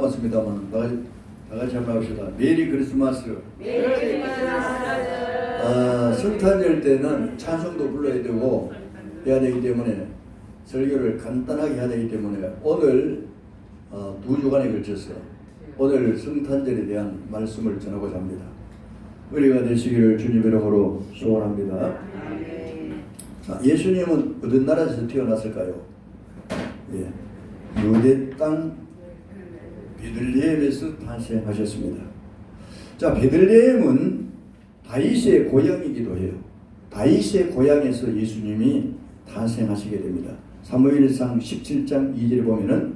왔습니다만 다 같이 한번 합시다. 메리 크리스마스. 메리 크리스마스. 성탄절 때는 찬송도 불러야 되고 해야 되기 때문에 설교를 간단하게 해야 되기 때문에 오늘 2주간에 걸쳐서 오늘 성탄절에 대한 말씀을 전하고자 합니다. 은혜가 되시기를 주님 이름으로 소원합니다. 자, 예수님은 어떤 나라에서 태어났을까요? 예, 유대 땅 베들레헴에서 탄생하셨습니다. 자, 베들레헴은 다윗의 고향이기도 해요. 다윗의 고향에서 예수님이 탄생하시게 됩니다. 사무엘상 17장 2절에 보면은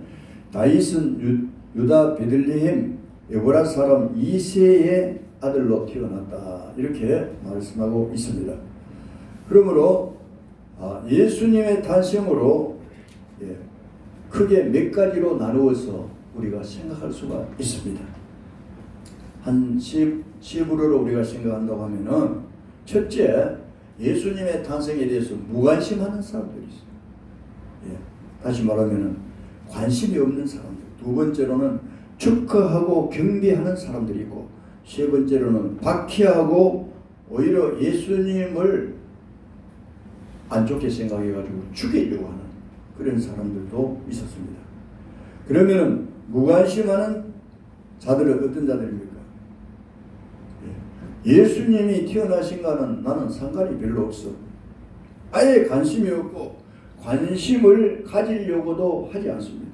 다윗은 유다 베들레헴 에브라 사람 이새의 아들로 태어났다, 이렇게 말씀하고 있습니다. 그러므로 예수님의 탄생으로 크게 몇 가지로 나누어서 우리가 생각할 수가 있습니다. 한 10으로 우리가 생각한다고 하면은, 첫째, 예수님의 탄생에 대해서 무관심하는 사람들이 있어요. 다시 말하면은 관심이 없는 사람들. 두 번째로는 축하하고 경배하는 사람들이 있고, 세 번째로는 박해하고 오히려 예수님을 안 좋게 생각해가지고 죽이려고 하는 그런 사람들도 있었습니다. 그러면은 무관심하는 자들은 어떤 자들입니까? 예수님이 태어나신가는 나는 상관이 별로 없어. 아예 관심이 없고 관심을 가지려고도 하지 않습니다.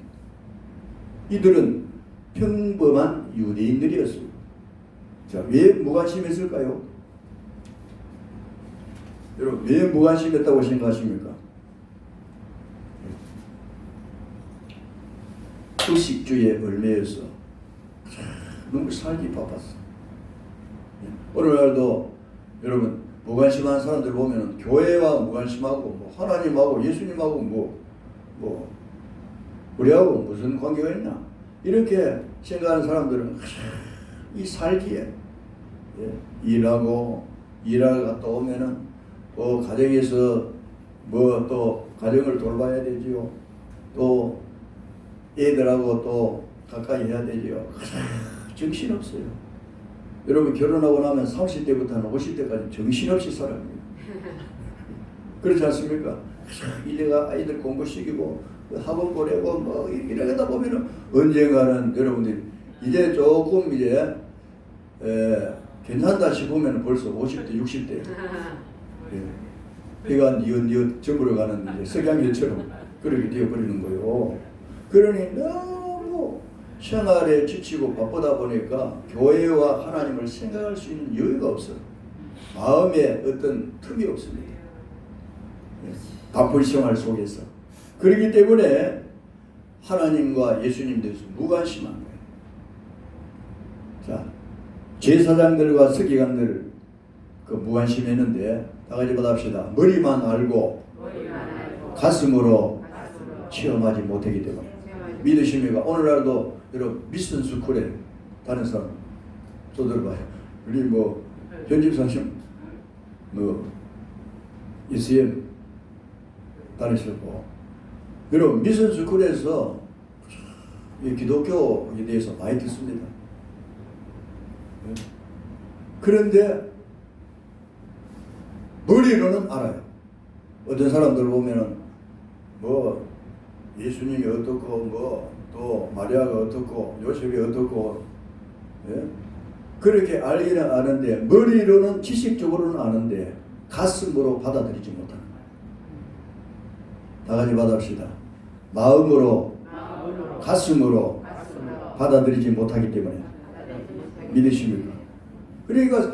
이들은 평범한 유대인들이었습니다. 자, 왜 무관심했을까요? 여러분, 왜 무관심했다고 생각하십니까? 의식주의 얼매여서 너무 살기 바빴어. 오늘날도 여러분 무관심한 사람들 보면 교회와 무관심하고 뭐 하나님하고 예수님하고 뭐 우리하고 무슨 관계가 있나 이렇게 생각하는 사람들은 이 살기에 일하고 일하러 갔다 오면은 또 가정에서 뭐 또 가정을 돌봐야 되지요. 또 애들하고 또 가까이 해야 되지요. 정신없어요. 여러분 결혼하고 나면 30대부터는 50대까지 정신없이 살아갑니다. 그렇지 않습니까? 이래가 아이들 공부시키고 학원 보내고 뭐 이러다 보면은 언젠가는 여러분들이 이제 조금 이제 괜찮다 싶으면 벌써 50대 60대 그러니까 니엇 저물어 가는 석양일처럼 그렇게 되어버리는 거예요. 그러니 너무 생활에 지치고 바쁘다 보니까 교회와 하나님을 생각할 수 있는 여유가 없어요. 마음에 어떤 틈이 없습니다. 바쁜 생활 속에서. 그렇기 때문에 하나님과 예수님 대해서 무관심한 거예요. 자, 제사장들과 서기관들 그 무관심했는데 다 같이 받합시다. 머리만 알고 가슴으로 체험하지 못하기 때문에. 믿으십니까? 오늘날도 여러분 미션 스쿨에 다른 사람 저들 봐요. 우리 뭐 현집사님 뭐 ECM 다니셨고, 여러분 미션 스쿨에서 이 기독교에 대해서 많이 듣습니다. 그런데 머리로는 알아요. 어떤 사람들 보면은 뭐 예수님이 어떻고 뭐 또 마리아가 어떻고 요셉이 어떻고 그렇게 알기는 아는데 머리로는 지식적으로는 아는데 가슴으로 받아들이지 못하는 거예요. 다 같이 받아봅시다. 마음으로 가슴으로 받아들이지 못하기 때문에. 믿으십니까? 그러니까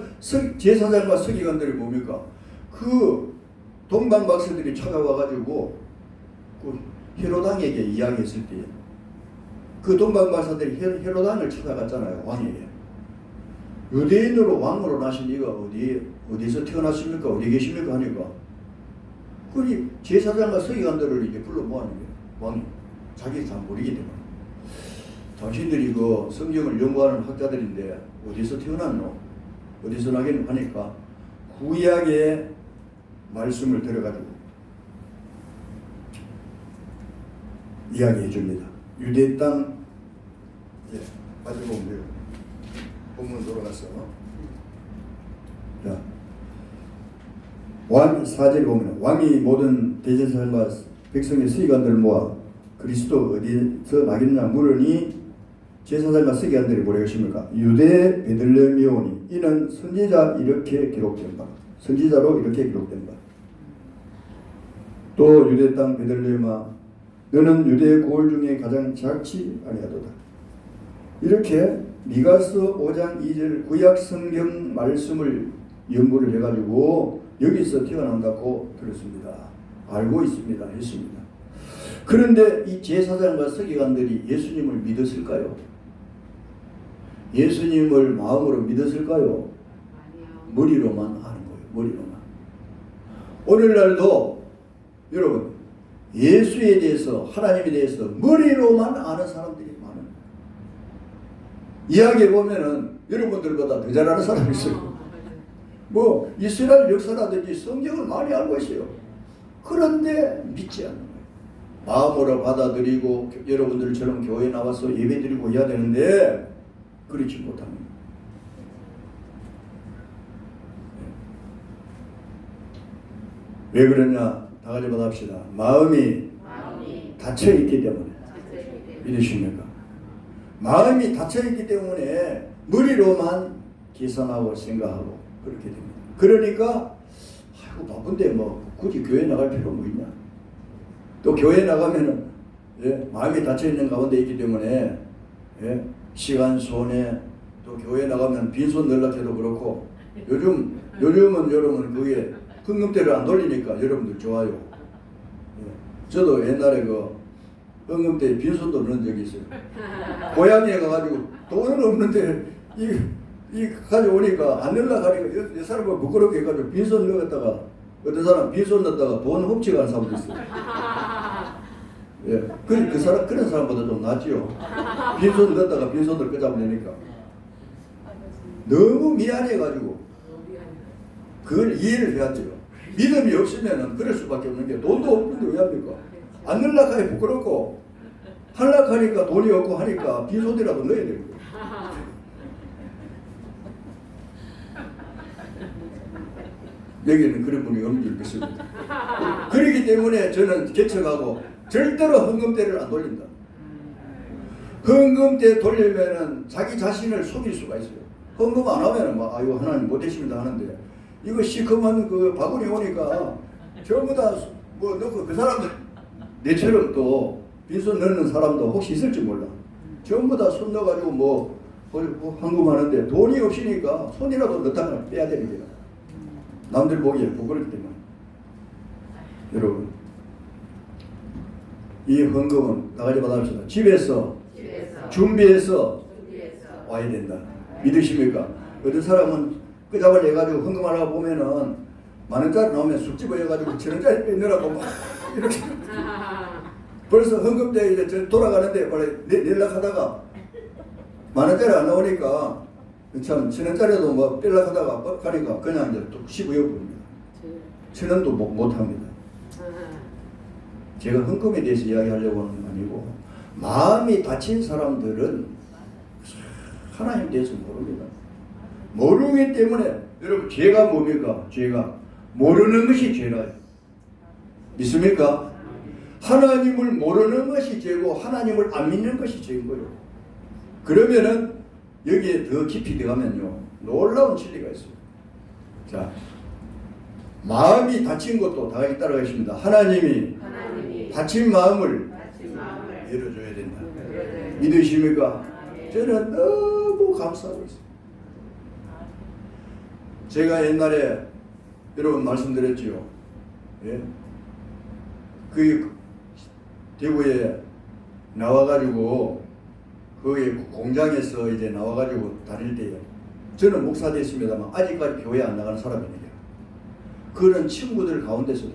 제사장과 서기관들이 뭡니까? 그 동방박사들이 찾아와가지고 그 헤로당에게 이야기했을 때 그 동방박사들이 헤로당을 찾아갔잖아요. 왕에게. 유대인으로 왕으로 나신 이가 어디서 태어났습니까? 어디 계십니까? 하니까 그니 제사장과 서기관들을 이제 불러 모아는 거예요. 왕이 자기 다 모르기 때문에. 당신들이 그 성경을 연구하는 학자들인데 어디서 태어났노? 어디서 나겠노? 하니까 구약의 말씀을 들어가지고 이야기해 줍니다. 유대 땅 가지고 오면 돼요. 본문 돌아가서. 자, 왕 4절에 보면 왕이 모든 대제사장과 백성의 서기관들을 모아 그리스도 어디서 나겠느냐 물으니 제사장과 서기관들이 뭐라고 하십니까? 유대 베들레헴에 오니 이는 선지자 이렇게 기록된 바. 선지자로 이렇게 기록된 바. 또 유대 땅 베들레헴아 너는 유대 고을 중에 가장 작지 아니하도다. 이렇게 미가서 5장 2절 구약 성경 말씀을 연구를 해가지고 여기서 태어난다고 들었습니다. 알고 있습니다. 했습니다. 그런데 이 제사장과 서기관들이 예수님을 믿었을까요? 예수님을 마음으로 믿었을까요? 머리로만 아는 거예요. 머리로만. 오늘날도 여러분 예수에 대해서 하나님에 대해서 머리로만 아는 사람들이 많아요. 이야기해 보면은 여러분들보다 더 잘 아는 사람이 있어요. 뭐 이스라엘 역사라든지 성경을 많이 알고 있어요. 그런데 믿지 않는 거예요. 마음으로 받아들이고 여러분들처럼 교회에 나와서 예배드리고 해야 되는데 그렇지 못합니다. 왜 그러냐? 다 같이 받아봅시다. 마음이 닫혀있기 때문에. 믿으십니까? 마음이 닫혀있기 때문에 머리로만 계산하고 생각하고 그렇게 됩니다. 그러니까 아이고 바쁜데 뭐 굳이 교회 나갈 필요 뭐 있냐? 또 교회 나가면은 마음이 닫혀있는 가운데 있기 때문에 시간 손해 또 교회 나가면 빈손 연락해도 그렇고 요즘은 여러분 그게 헌금대를 안 돌리니까 여러분들 좋아요. 저도 옛날에 그 헌금대 빈손도 넣은 적이 있어요. 고향에 가가지고 돈은 없는데 이 가져오니까 안 연락하니까 이 사람을 부끄럽게 해가지고 빈손 넣었다가 어떤 사람 빈손 넣었다가 돈 훔쳐가는 사람도 있어요. 그 사람 그런 사람보다 좀 낫지요. 빈손 넣었다가 빈손을 끄잡으니까 너무 미안해가지고 그걸 이해를 해야 돼요. 믿음이 없으면은 그럴 수밖에 없는 게 돈도 없는데 왜 합니까? 안 연락하니 부끄럽고 하려하니까 돈이 없고 하니까 빈손이라도 넣어야 되는 거예요. 여기는 그런 분이 없는 줄 믿습니다. 그렇기 때문에 저는 개척하고 절대로 헌금대를 안 돌린다. 헌금대 돌리면은 자기 자신을 속일 수가 있어요. 헌금 안 하면은 막 아유 하나님 못되십니다 하는데 이거 시커먼 그 바구니 오니까 전부 다 뭐 넣고 그 사람들 내처럼 또 빈손 넣는 사람도 혹시 있을지 몰라. 전부 다 손 넣어가지고 뭐 헌금하는데 돈이 없으니까 손이라도 넣다가 빼야 되는 거야. 남들 보기에 부끄럽기 때문에. 여러분 이 헌금은 나가지 받아봅시다. 집에서 준비해서 와야 된다. 믿으십니까? 어떤 사람은 끄잡을 해가지고 헌금하려고 보면은 만원짜리 나오면 쑥집어 해가지고 천원짜리 빼느라고 막 이렇게 벌써 헌금대 이제 돌아가는데 연락하다가 만원짜리 안 나오니까 참 천원짜리도 뭐 빼려고 하다가 가니까 그냥 이제 또 15여 분입니다. 천원도 못합니다. 제가 헌금에 대해서 이야기하려고 하는 건 아니고 마음이 닫힌 사람들은 하나님 대해서 모릅니다. 모르기 때문에 여러분 죄가 뭡니까? 죄가 모르는 것이 죄라요. 믿습니까? 하나님을 모르는 것이 죄고 하나님을 안 믿는 것이 죄인 거예요. 그러면은 여기에 더 깊이 들어가면요 놀라운 진리가 있어요. 자, 마음이 닫힌 것도 다 같이 따라가겠습니다. 하나님이 닫힌 마음을 열어줘야 된다. 믿으십니까? 저는 너무 감사하고 있어요. 제가 옛날에 여러분 말씀드렸지요. 그 대구에 나와가지고 거기 공장에서 이제 나와가지고 다닐 때요. 저는 목사 됐습니다만 아직까지 교회 안 나가는 사람입니다. 그런 친구들 가운데서도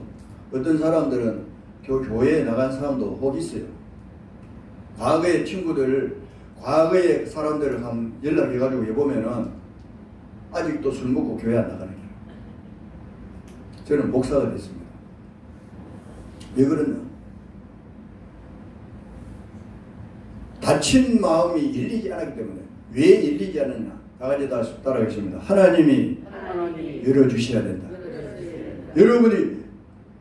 어떤 사람들은 교회에 나간 사람도 혹 있어요. 과거의 친구들, 과거의 사람들을 한번 연락해가지고 해보면은 아직도 술 먹고 교회 안 나가는 거예요. 저는 목사가 됐습니다. 왜 그러냐? 닫힌 마음이 열리지 않았기 때문에. 왜 열리지 않느냐? 다 같이 따라하겠습니다. 하나님이 열어주셔야 된다. 여러분이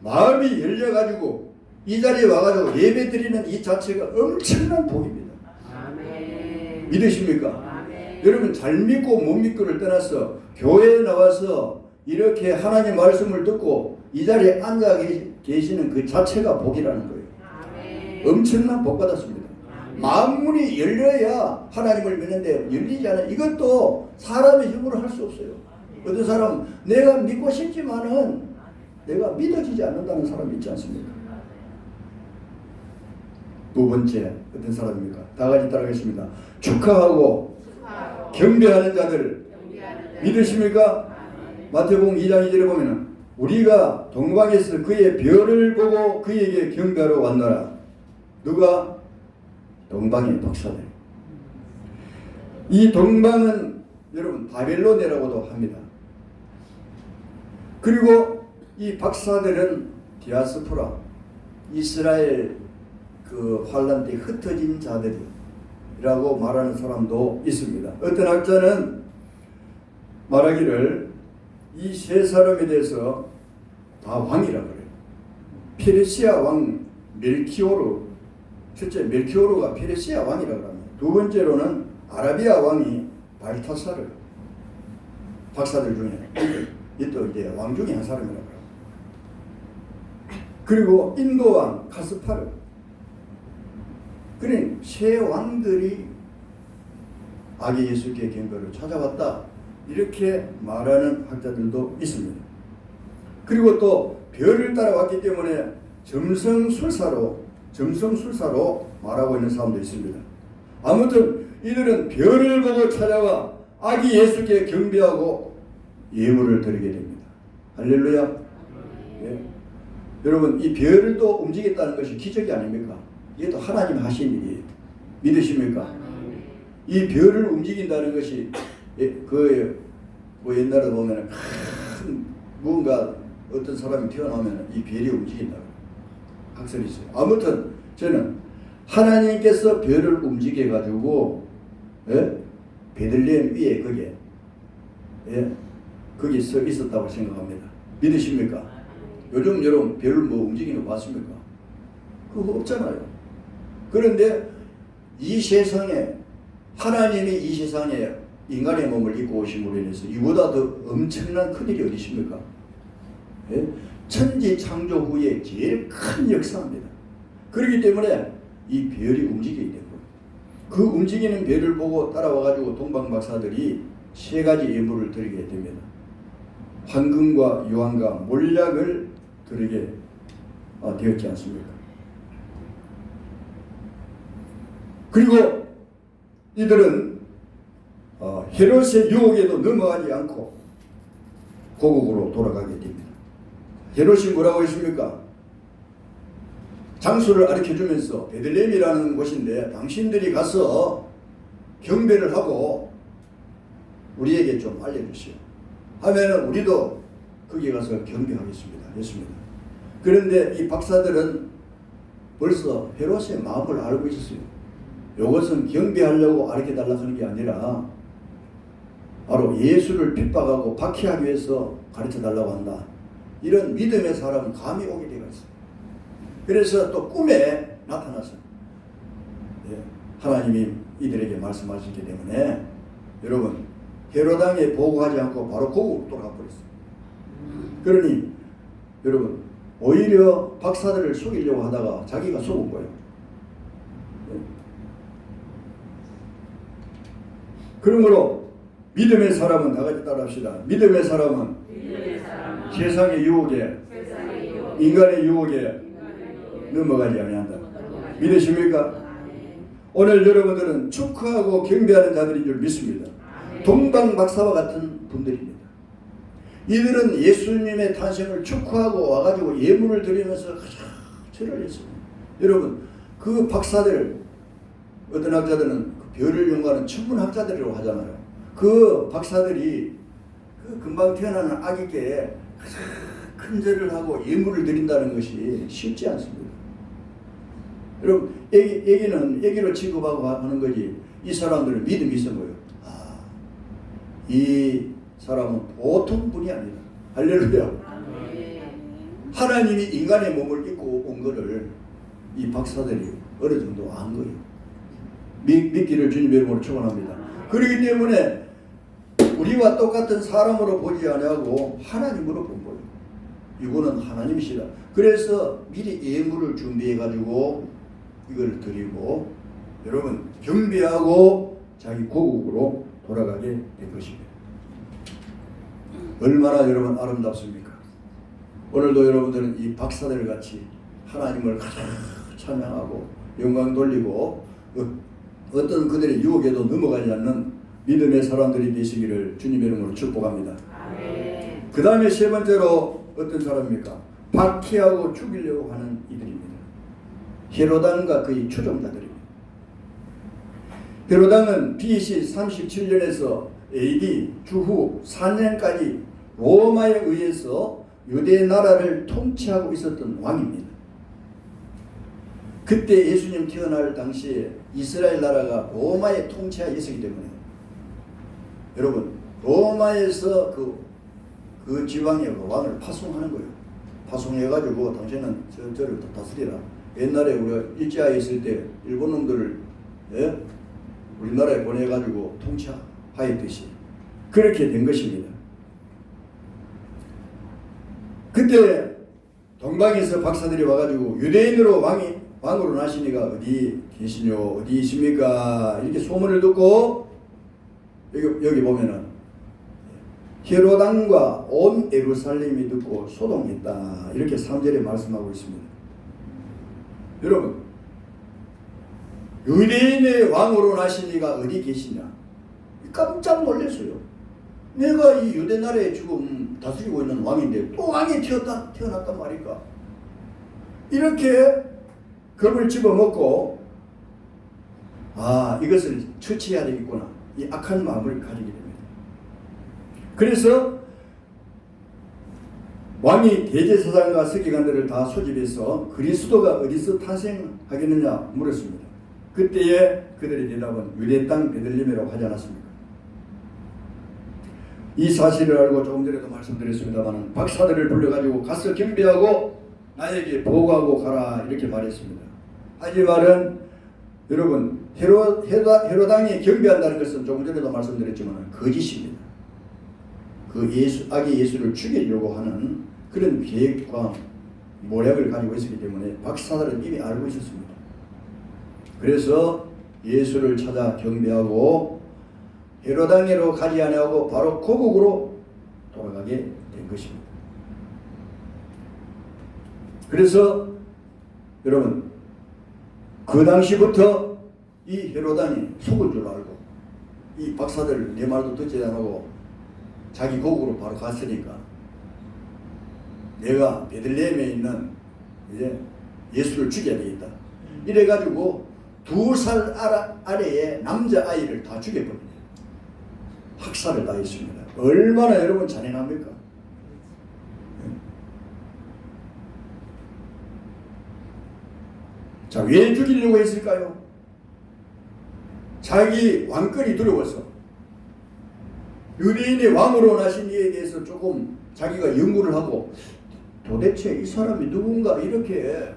마음이 열려가지고 이 자리에 와가지고 예배 드리는 이 자체가 엄청난 복입니다. 아멘. 믿으십니까? 아멘. 여러분 잘 믿고 못 믿고를 떠나서 교회에 나와서 이렇게 하나님 말씀을 듣고 이 자리에 앉아 계시는 그 자체가 복이라는 거예요. 아멘. 엄청난 복 받았습니다. 아멘. 마음문이 열려야 하나님을 믿는데 열리지 않아요. 이것도 사람의 힘으로 할 수 없어요. 어떤 사람 내가 믿고 싶지만은 내가 믿어지지 않는다는 사람이 있지 않습니까? 두 번째 어떤 사람입니까? 다 같이 따라하겠습니다. 축하하고 경배하는 자들 믿으십니까? 마태복음 2장 2절에 보면은 우리가 동방에서 그의 별을 보고 그에게 경배하러 왔노라. 누가? 동방의 박사들. 이 동방은 여러분 바벨론이라고도 합니다. 그리고 이 박사들은 디아스포라, 이스라엘 그 환란 때 흩어진 자들이라고 말하는 사람도 있습니다. 어떤 학자는 말하기를 이 세 사람에 대해서 다 왕이라고 그래요. 페르시아 왕 멜키오르, 첫째 멜키오르가 페르시아 왕이라고 합니다. 두 번째로는 아라비아 왕이 발타사르, 박사들 중에 또 이제 왕 중에 한 사람이라고 합니다. 그리고 인도 왕 카스파르. 그러니 세 왕들이 아기 예수께 경배를 찾아왔다. 이렇게 말하는 학자들도 있습니다. 그리고 또 별을 따라왔기 때문에 점성술사로 말하고 있는 사람도 있습니다. 아무튼 이들은 별을 보고 찾아와 아기 예수께 경배하고 예물을 드리게 됩니다. 할렐루야. 예. 여러분 이 별을 또 움직였다는 것이 기적이 아닙니까? 이게 또 하나님 하신 일이에요. 믿으십니까? 이 별을 움직인다는 것이 뭐 옛날에 보면 큰 뭔가 어떤 사람이 태어나면 이 별이 움직인다고 학설이 있어요. 아무튼 저는 하나님께서 별을 움직여 가지고 베들레헴 위에 거기 서 있었다고 생각합니다. 믿으십니까? 요즘 여러분 별을 뭐 움직이는 거 봤습니까? 그거 없잖아요. 그런데 이 세상에 하나님이 이 세상에 인간의 몸을 입고 오심으로 인해서 이보다 더 엄청난 큰일이 어디 있습니까? 예? 천지 창조 후에 제일 큰 역사입니다. 그렇기 때문에 이 별이 움직이게 된 거예요. 그 움직이는 별을 보고 따라와가지고 동방 박사들이 세 가지 예물을 드리게 됩니다. 황금과 유황과 몰약을 드리게 되었지 않습니까? 그리고 이들은 헤롯의 유혹에도 넘어가지 않고 고국으로 돌아가게 됩니다. 헤롯이 뭐라고 했습니까? 장소를 가르쳐주면서 베들레헴이라는 곳인데 당신들이 가서 경배를 하고 우리에게 좀 알려주시오. 하면은 우리도 거기 가서 경배하겠습니다. 했습니다. 그런데 이 박사들은 벌써 헤롯의 마음을 알고 있었어요. 이것은 경배하려고 가르쳐달라고 하는 게 아니라 바로 예수를 핍박하고 박해하기 위해서 가르쳐달라고 한다. 이런 믿음의 사람은 감이 오게 되어 있어요. 그래서 또 꿈에 나타났어요. 하나님이 이들에게 말씀하셨기 때문에 여러분 헤로당에 보고하지 않고 바로 고국으로 돌아가 버렸어요. 그러니 여러분 오히려 박사들을 속이려고 하다가 자기가 속은 거예요. 그러므로 믿음의 사람은 다 같이 따라합시다. 믿음의 사람은 세상의 유혹에 인간의 유혹에 넘어가지 아니한다. 믿으십니까? 오늘 여러분들은 축하하고 경배하는 자들인 줄 믿습니다. 동방 박사와 같은 분들입니다. 이들은 예수님의 탄생을 축하하고 와가지고 예물을 드리면서 절을 했습니다. 여러분 그 박사들 어떤 학자들은 그 별을 연구하는 천문학자들이라고 하잖아요. 그 박사들이 그 금방 태어나는 아기께 큰 절을 하고 예물을 드린다는 것이 쉽지 않습니다. 여러분, 애기로 취급하고 하는 거지. 이 사람들은 믿음이 있어 보여. 아, 이 사람은 보통 분이 아니다. 할렐루야. 아멘. 하나님이 인간의 몸을 입고 온 거를 이 박사들이 어느 정도 안 거예요. 믿기를 주님의 이름으로 축원합니다. 그렇기 때문에 우리와 똑같은 사람으로 보지 아니하고 하나님으로 본 거예요. 이거는 하나님이시다. 그래서 미리 예물을 준비해 가지고 이걸 드리고 여러분 경배하고 자기 고국으로 돌아가게 된 것입니다. 얼마나 여러분 아름답습니까? 오늘도 여러분들은 이 박사들 같이 하나님을 가장 찬양하고 영광 돌리고 어떤 그들의 유혹에도 넘어가지 않는 믿음의 사람들이 되시기를 주님의 이름으로 축복합니다. 아멘. 그 다음에 세 번째로 어떤 사람입니까? 박해하고 죽이려고 하는 이들입니다. 헤로당과 그의 추종자들입니다. 헤로당은 BC 37년에서 AD 주후 4년까지 로마에 의해서 유대 나라를 통치하고 있었던 왕입니다. 그때 예수님 태어날 당시에 이스라엘 나라가 로마에 통치하에 있었기 때문에 여러분 로마에서 그 지방의 그 왕을 파송하는 거예요. 파송해가지고 당신은 저를 다스리라. 옛날에 우리가 일제하에 있을 때 일본 놈들을 우리나라에 보내가지고 통치하였듯이 그렇게 된 것입니다. 그때 동방에서 박사들이 와가지고 유대인으로 왕으로 나시니가 어디 계시뇨 어디 있습니까 이렇게 소문을 듣고 여기 보면은 헤로당과 온 예루살렘이 듣고 소동했다 이렇게 3절에 말씀하고 있습니다. 여러분 유대인의 왕으로 나시니가 어디 계시냐 깜짝 놀랐어요. 내가 이 유대 나라에 지금 다스리고 있는 왕인데 또 왕이 태어났단 말일까. 이렇게 겁을 집어먹고 이것을 처치해야 되겠구나 이 악한 마음을 가지게 됩니다. 그래서 왕이 대제사장과 서기관들을 다 소집해서 그리스도가 어디서 탄생하겠느냐 물었습니다. 그때에 그들의 대답은 유대 땅 베들레헴이라고 하지 않았습니까? 이 사실을 알고 조금 전에도 말씀드렸습니다만 박사들을 불러가지고 가서 경배하고 나에게 보고하고 가라 이렇게 말했습니다. 하지만은 여러분 헤로당이 경배한다는 것은 조금 전에도 말씀드렸지만 거짓입니다. 그 아기 예수를 죽이려고 하는 그런 계획과 모략을 가지고 있었기 때문에 박사들은 이미 알고 있었습니다. 그래서 예수를 찾아 경배하고 헤로당에로 가지 아니하고 바로 고국으로 돌아가게 된 것입니다. 그래서 여러분 그 당시부터 이 헤로당이 속을 줄 알고 이 박사들 내 말도 듣지 않고 자기 고국으로 바로 갔으니까 내가 베들레헴에 있는 이제 예수를 죽여야 되겠다. 이래가지고 2살 아래의 남자아이를 다 죽여버립니다. 학살을 다 했습니다. 얼마나 여러분 잔인합니까? 자, 왜 죽이려고 했을까요? 자기 왕권이 두려워서 유대인의 왕으로 나신 이에 대해서 조금 자기가 연구를 하고 도대체 이 사람이 누군가 이렇게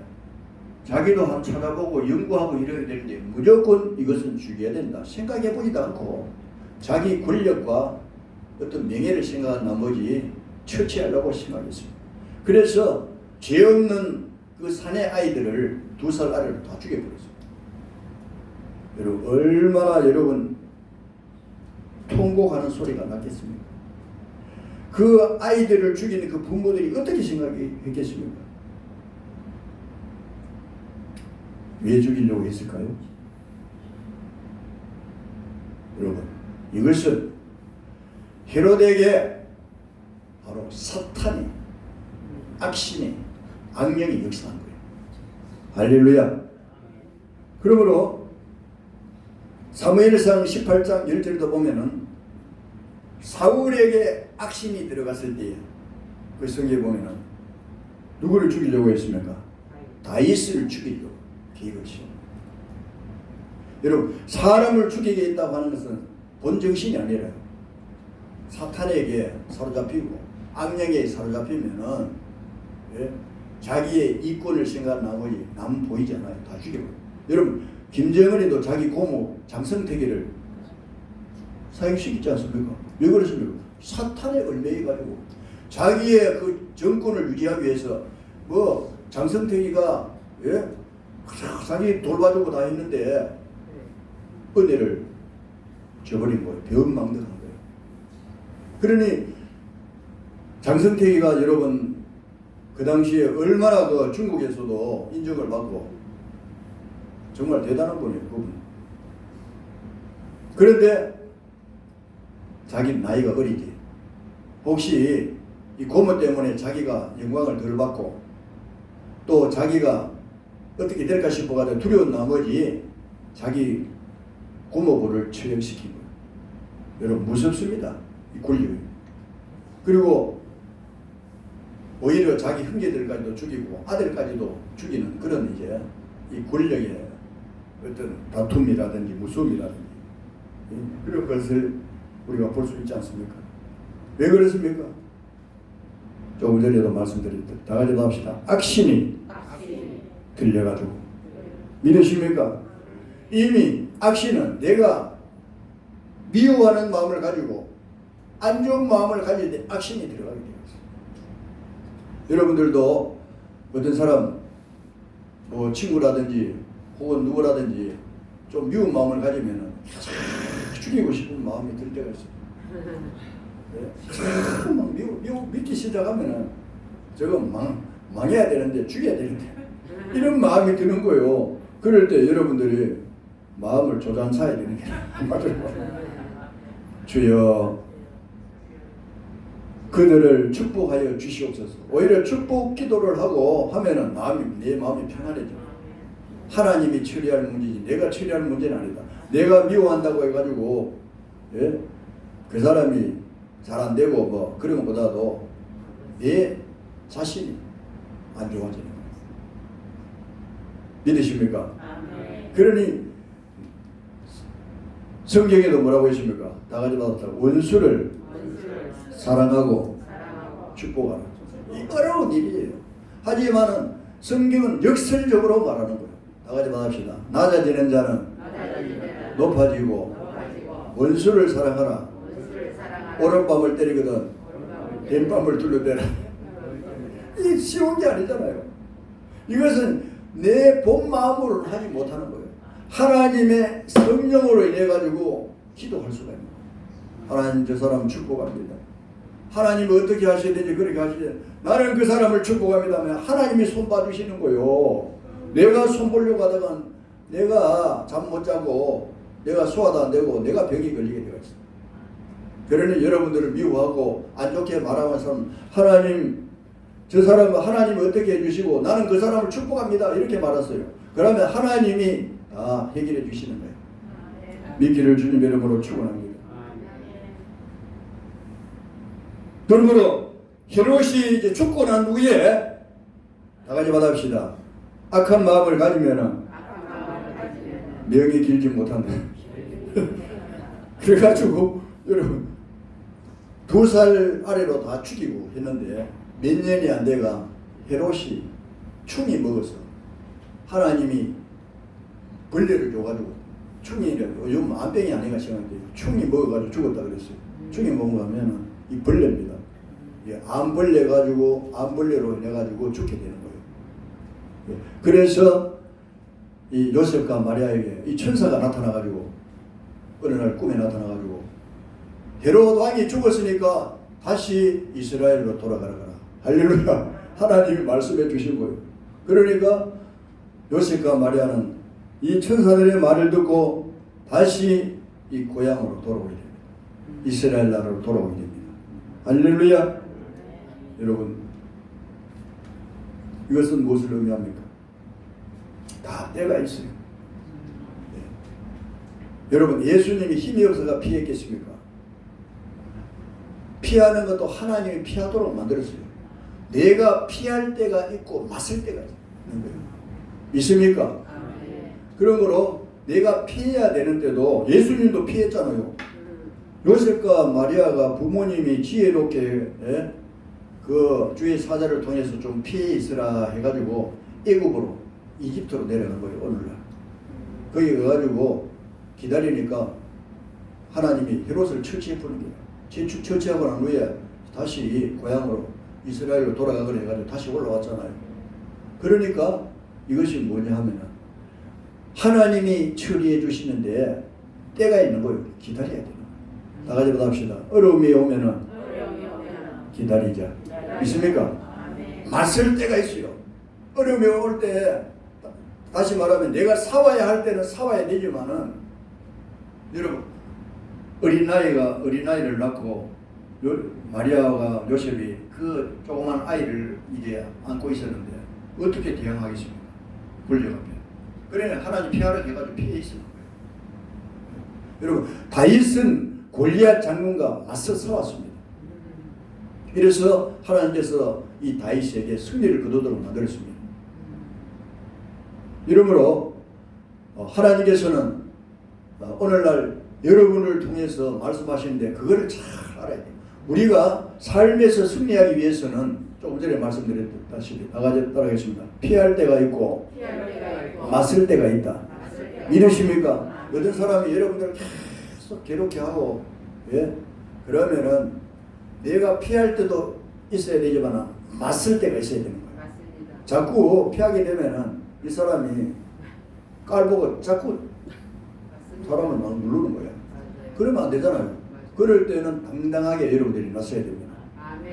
자기도 한번 찾아보고 연구하고 이래야 되는데 무조건 이것은 죽여야 된다 생각해보지도 않고 자기 권력과 어떤 명예를 생각한 나머지 처치하려고 생각했습니다. 그래서 죄 없는 그 사내 아이들을 2살 아래를 다 죽여버렸습니다. 여러분 얼마나 여러분 통곡하는 소리가 났겠습니까? 그 아이들을 죽이는 그 부모들이 어떻게 생각했겠습니까? 왜 죽이려고 했을까요? 여러분 이것은 헤롯에게 바로 사탄이 악신이 악령이 역사한 거예요. 할렐루야. 그러므로 사무엘상 18장 10절도 보면은 사울에게 악신이 들어갔을 때 그 성경에 보면은 누구를 죽이려고 했습니까? 다윗을 죽이려고. 계획을 세워. 여러분, 사람을 죽이게 있다고 하는 것은 본정신이 아니라 사탄에게 사로잡히고 악령에 사로잡히면은 자기의 이권을 생각한 나머지 남 보이지 않아요. 다 죽여버려요. 여러분, 김정은이도 자기 고모 장성택이를 사형시키지 않습니까? 왜 그렇습니까? 사탄에 얽매여가지고 자기의 그 정권을 유지하기 위해서 뭐 장성택이가 자기 돌봐주고 다 했는데 은혜를 줘버린 거예요. 배은망덕한 거예요. 그러니 장성택이가 여러분 그 당시에 얼마나 그 중국에서도 인정을 받고 정말 대단한 분이에요. 그분. 그런데 자기 나이가 어리지. 혹시 이 고모 때문에 자기가 영광을 덜 받고 또 자기가 어떻게 될까 싶어가지고 두려운 나머지 자기 고모부를 처형시킨 거예요. 여러분 무섭습니다. 이 권력이. 그리고 오히려 자기 형제들까지도 죽이고 아들까지도 죽이는 그런 이제 이 권력의 어떤 다툼이라든지 무서움이라든지 그런 것을 우리가 볼 수 있지 않습니까? 왜 그렇습니까? 조금 전에도 말씀드렸듯 다 같이 합시다. 악신이 들려가지고 믿으십니까? 이미 악신은 내가 미워하는 마음을 가지고 안 좋은 마음을 가질 때 악신이 들어가게 되어 있어요. 여러분들도 어떤 사람 뭐 친구라든지 혹은 누구라든지 좀 미운 마음을 가지면은 죽이고 싶은 마음이 들 때가 있어요. 막 믿기 시작하면은 저거 망해야 되는데 죽여야 되는데 이런 마음이 드는 거예요. 그럴 때 여러분들이 마음을 조장사야 되는 게 한마디로 주여 그들을 축복하여 주시옵소서. 오히려 축복 기도를 하고 하면은 내 마음이 평안해져. 하나님이 처리할 문제지 내가 처리할 문제는 아니다. 내가 미워한다고 해가지고 그 사람이 잘 안 되고 뭐 그런 것보다도 내 자신이 안 좋아지는 거예요. 믿으십니까? 그러니 성경에도 뭐라고 했습니까? 다 같이 받았다. 원수를 사랑하고 축복하라. 이 어려운 일이에요. 하지만은 성경은 역설적으로 말하는 거예요. 다 같이 받읍시다. 낮아지는 자는 높아지고 원수를 사랑하라. 오른밤을 때리거든 왼밤을 둘러대라. 이 쉬운 게 아니잖아요. 이것은 내 본 마음으로 하지 못하는 거예요. 하나님의 성령으로 인해 가지고 기도할 수가 있는 거예요. 하나님 저 사람 축복합니다. 하나님이 어떻게 하셔야 되지 그렇게 하시지. 나는 그 사람을 축복합니다. 하나님이 손 봐주시는 거예요. 내가 손 보려고 하다가 내가 잠 못 자고 내가 소화도 안 되고 내가 병이 걸리게 되어 있어요. 그러니 여러분들을 미워하고 안 좋게 말하는 사람 하나님 저 사람은 하나님이 어떻게 해주시고 나는 그 사람을 축복합니다 이렇게 말했어요. 그러면 하나님이 다 해결해 주시는 거예요. 믿기를 주님 이름으로 축원합니다. 그러므로 헤롯이 이제 죽고 난 후에 다 같이 받읍시다. 악한 마음을 가지면은 명이 길지 못한다. 그래가지고 여러분 2살 아래로 다 죽이고 했는데 몇 년이 안 돼가 헤롯이 충이 먹어서 하나님이 벌레를 줘가지고 충이라고 요즘 암병이 아닌가 생각해요. 충이 먹어가지고 죽었다 그랬어요. 충이 먹으면은 이 벌레입니다. 암벌레 가지고 암벌레로 인해 가지고 죽게 되는 거예요. 그래서 이 요셉과 마리아에게 이 천사가 나타나가지고 어느 날 꿈에 나타나가지고 헤롯 왕이 죽었으니까 다시 이스라엘로 돌아가라. 할렐루야. 하나님이 말씀해 주신 거예요. 그러니까 요셉과 마리아는 이 천사들의 말을 듣고 다시 이 고향으로 돌아오게 됩니다. 이스라엘 나라로 돌아오게 됩니다. 할렐루야. 여러분 이것은 무엇을 의미합니까? 다 때가 있어요. 여러분 예수님이 힘이 없어서 피했겠습니까? 피하는 것도 하나님이 피하도록 만들었어요. 내가 피할 때가 있고 맞을 때가 있는 거예요. 믿습니까? 그런 거로 내가 피해야 되는데도 예수님도 피했잖아요. 요셉과 마리아가 부모님이 지혜롭게 그 주의 사자를 통해서 좀 피해 있으라 해가지고 애굽으로 이집트로 내려간 거예요. 오늘날 거기 가가지고 기다리니까 하나님이 헤롯을 처치해 푸는 거예요. 처치하고 난 후에 다시 고향으로 이스라엘로 돌아가거나 해가지고 다시 올라왔잖아요. 그러니까 이것이 뭐냐 하면은 하나님이 처리해 주시는데 때가 있는 거예요. 기다려야 되는 거예요. 다 같이 합시다. 어려움이 오면은 기다리자. 있습니까? 맞설 때가 있어요. 어려움이 올 때 다시 말하면 내가 싸워야 할 때는 싸워야 되지만은 여러분 어린아이를 낳고 마리아와 요셉이 그 조그만 아이를 이제 안고 있었는데 어떻게 대응하겠습니까? 권력 앞에. 그러니 하나님 피하라 해가지고 피해 있는 거예요. 여러분 다윗은 골리앗 장군과 맞서 싸웠습니다. 그래서 하나님께서 이 다윗에게 승리를 거두도록 만들었습니다. 이러므로 하나님께서는 오늘날 여러분을 통해서 말씀하시는데 그거를 잘 알아야 돼요. 우리가 삶에서 승리하기 위해서는 조금 전에 말씀드렸다시피 나가지 따라하겠습니다. 피할 때가 있고 맞설 때가 있다. 믿으십니까? 어떤 사람이 여러분들을 계속 괴롭게 하고 그러면은 내가 피할 때도 있어야 되지만 맞설 때가 있어야 되는 거예요. 맞습니다. 자꾸 피하게 되면은 이 사람이 깔보고 자꾸 사람을 막 누르는 거예요. 그러면 안 되잖아요. 그럴 때는 당당하게 여러분들이 나서야 됩니다.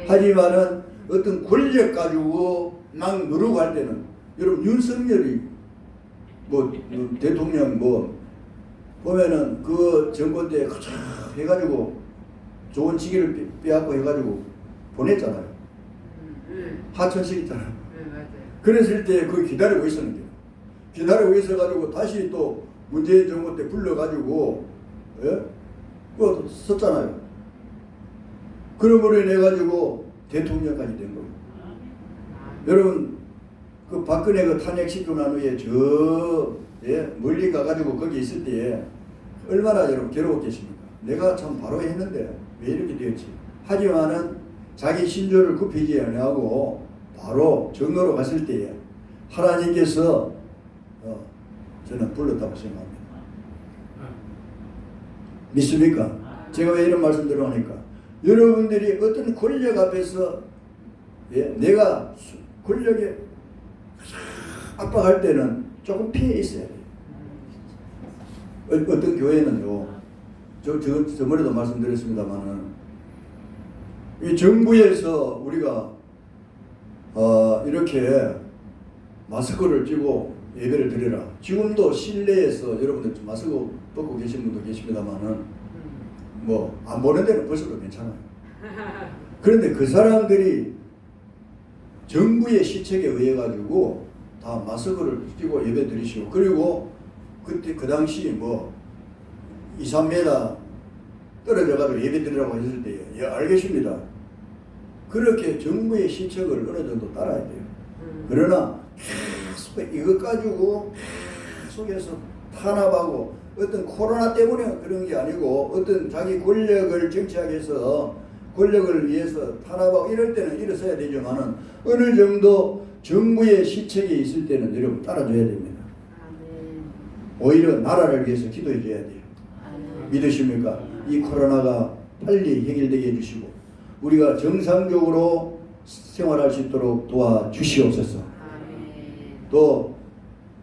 하지만은 어떤 권력 가지고 막 누르고 할 때는 여러분 윤석열이 뭐 대통령 뭐 보면은 그 정권 때 해가지고 좋은 직위를 빼앗고 해가지고 보냈잖아요. 하천시켰잖아요. 그랬을 때 그 기다리고 있었는데 기다리고 있어가지고 다시 또 문재인 정부 때 불러가지고 그거 썼잖아요. 그러므로 인해 가지고 대통령까지 된 거예요. 여러분 그 박근혜 그 탄핵시키고 난 후에 멀리 가가지고 거기 있을 때 얼마나 여러분 괴로웠겠습니까? 내가 참 바로 했는데 왜 이렇게 되었지? 하지만은 자기 신조를 굽히지 아니하고 바로 정로로 갔을 때에 하나님께서 저는 불렀다고 생각합니다. 믿습니까? 제가 왜 이런 말씀 들어가니까 여러분들이 어떤 권력 앞에서 내가 권력에 압박할 때는 조금 피해 있어야 돼요. 어떤 교회는요, 저번에도 말씀드렸습니다만은 이 정부에서 우리가 이렇게 마스크를 끼고 예배를 드려라. 지금도 실내에서 여러분들 마스크 벗고 계신 분도 계십니다만은 뭐 안 보는 데는 벌써도 괜찮아요. 그런데 그 사람들이 정부의 시책에 의해 가지고 다 마스크를 끼고 예배 드리시고 그리고 그때 그 당시 뭐 2, 3m 떨어져 가지고 예배 드리라고 했을 때 예, 알겠습니다. 그렇게 정부의 시책을 어느 정도 따라야 돼요. 그러나 계속 이것 가지고 계속해서 탄압하고 어떤 코로나 때문에 그런 게 아니고 어떤 자기 권력을 정치하기 위해서 권력을 위해서 탄압하고 이럴 때는 일어서야 되지만은 어느 정도 정부의 시책이 있을 때는 여러분 따라줘야 됩니다. 오히려 나라를 위해서 기도해 줘야 돼요. 믿으십니까? 이 코로나가 빨리 해결되게 해주시고 우리가 정상적으로 생활할 수 있도록 도와주시옵소서. 또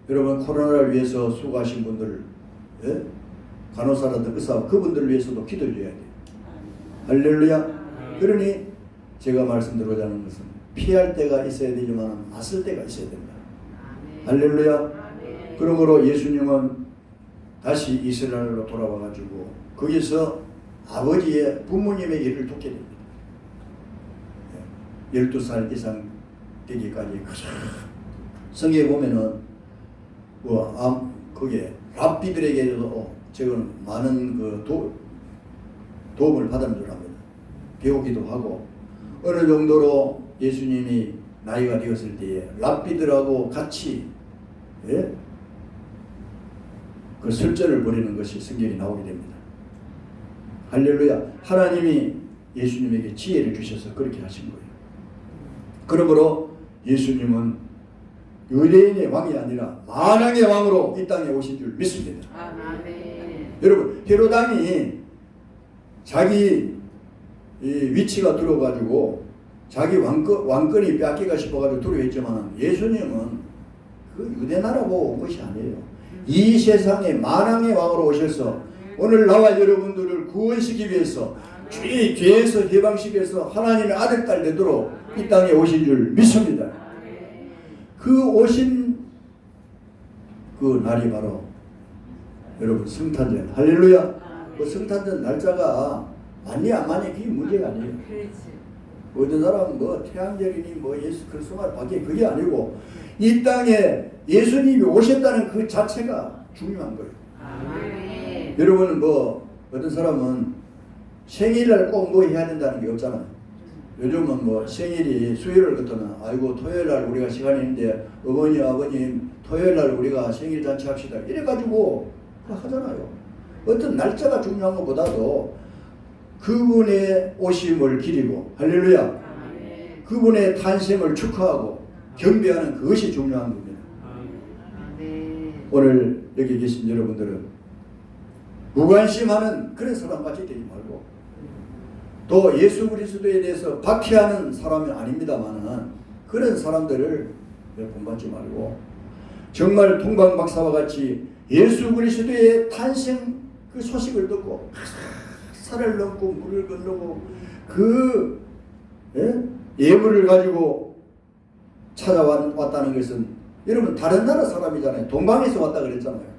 여러분 코로나를 위해서 수고하신 분들 간호사라든 의사 그분들을 위해서도 기도해 줘야 돼요. 할렐루야. 그러니 제가 말씀드리고자 하는 것은 피할 때가 있어야 되지만 맞설 때가 있어야 된다. 할렐루야. 그러므로 예수님은 다시 이스라엘로 돌아와가지고 거기서 아버지의 부모님의 일을 돕게 됩니다. 12살 이상 되기까지 성경에 보면은 그게 랍비들에게도 저건 많은 그 도움을 받은 줄 압니다. 배우기도 하고 어느 정도로 예수님이 나이가 되었을 때에 랍비들하고 같이 그 설전을 벌이는 것이 성경에 나오게 됩니다. 할렐루야. 하나님이 예수님에게 지혜를 주셔서 그렇게 하신 거예요. 그러므로 예수님은 유대인의 왕이 아니라 만왕의 왕으로 이 땅에 오신 줄 믿습니다. 아멘. 여러분, 헤로당이 자기 이 위치가 들어가지고 자기 왕권이 뺏기가 싶어가지고 두려워했지만 예수님은 그 유대 나라 보고 온 것이 아니에요. 이 세상에 만왕의 왕으로 오셔서 오늘 나와 여러분들을 구원시키기 위해서 죄에서 해방시키기 위해서 하나님의 아들 딸 되도록 이 땅에 오신 줄 믿습니다. 그 오신 그 날이 바로 여러분 성탄절. 할렐루야. 그 성탄절 날짜가 맞니 안 맞니 그게 문제가 아니에요. 어떤 사람은 뭐 태양절이니 뭐 예수 그리스도가 밖에 그게 아니고 이 땅에 예수님이 오셨다는 그 자체가 중요한 거예요. 아멘. 여러분은 뭐 어떤 사람은 생일날 꼭 뭐 해야 된다는 게 없잖아요. 요즘은 뭐 생일이 수요일을 갖다는 아이고 토요일날 우리가 시간이 있는데 어머니 아버님 토요일날 우리가 생일 잔치 합시다 이래가지고 하잖아요. 어떤 날짜가 중요한 것보다도 그분의 오심을 기리고 할렐루야. 아멘. 그분의 탄생을 축하하고 경배하는 그것이 중요한 겁니다. 아멘. 오늘 여기 계신 여러분들은 무관심하는 그런 사람같이 되지 말고 또 예수 그리스도에 대해서 박해하는 사람은 아닙니다만은 그런 사람들을 본받지 말고 정말 동방박사와 같이 예수 그리스도의 탄생 그 소식을 듣고 산을 넘고 물을 건너고 그 예물을 가지고 찾아왔다는 것은 여러분 다른 나라 사람이잖아요. 동방에서 왔다 그랬잖아요.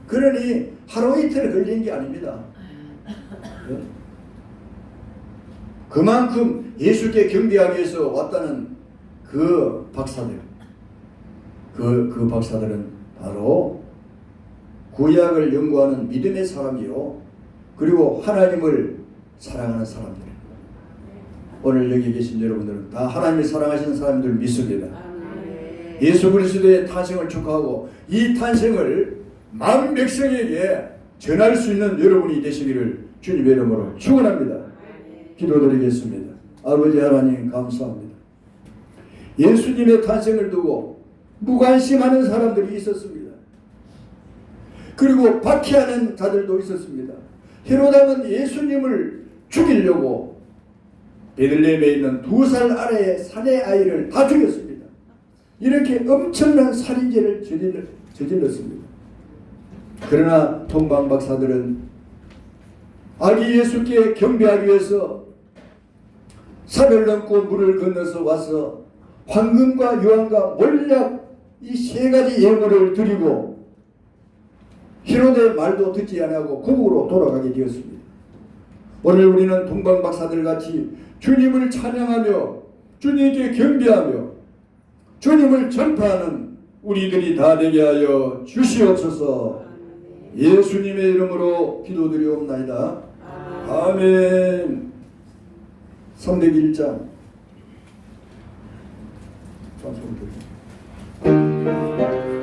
그러니 하루 이틀 걸린 게 아닙니다. 그만큼 예수께 경배하기 위해서 왔다는 그 박사들, 그 박사들은 바로 구약을 연구하는 믿음의 사람이요 그리고 하나님을 사랑하는 사람들. 오늘 여기 계신 여러분들은 다 하나님을 사랑하시는 사람들 믿습니다. 예수 그리스도의 탄생을 축하하고 이 탄생을 만 백성에게 전할 수 있는 여러분이 되시기를 주님의 이름으로 축원합니다. 기도드리겠습니다. 아버지 하나님 감사합니다. 예수님의 탄생을 두고 무관심하는 사람들이 있었습니다. 그리고 박해하는 자들도 있었습니다. 헤로당은 예수님을 죽이려고 베들레헴에 있는 2살 아래의 사내 아이를 다 죽였습니다. 이렇게 엄청난 살인죄를 저질렀습니다. 그러나 동방박사들은 아기 예수께 경배하기 위해서 산을 넘고 물을 건너서 와서 황금과 유황과 몰약 이 3가지 예물을 드리고 헤로데 말도 듣지 아니하고 고국으로 돌아가게 되었습니다. 오늘 우리는 동방박사들 같이 주님을 찬양하며 주님께 경배하며 주님을 전파하는 우리들이 다 되게 하여 주시옵소서. 예수님의 이름으로 기도드리옵나이다. 아멘. 301장 찬송 드립니다.